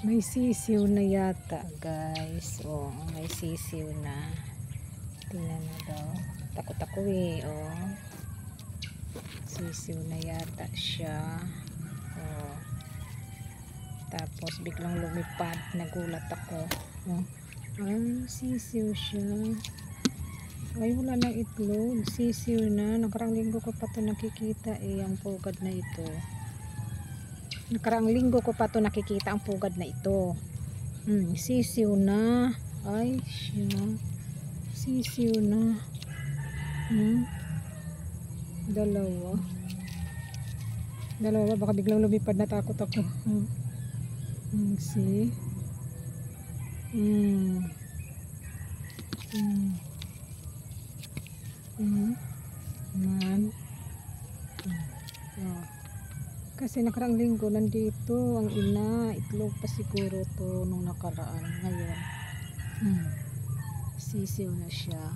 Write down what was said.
May sisiw na yata, guys. Oh, may sisiw na. Tingnan mo daw. Takot-tako eh, oh. Sisiw na yata siya. Oh. Tapos biglang lumipad. Nagulat ako. Oh. Ay, sisiw siya. Ay, wala nang itlog. Sisiw na. Nakarang linggo ko pa ito nakikita eh, ang pugad na ito. Nakarang linggo ko pa ito nakikita ang pugad na ito. Sisiw na. Ay, siya. Sisiw na. Dalawa. Baka biglang lumipad, natakot ako. See? Man. Oh. Kasi nakarang linggo nandito ang ina, itlog pa siguro to nung nakaraan. Ngayon sisiw na siya.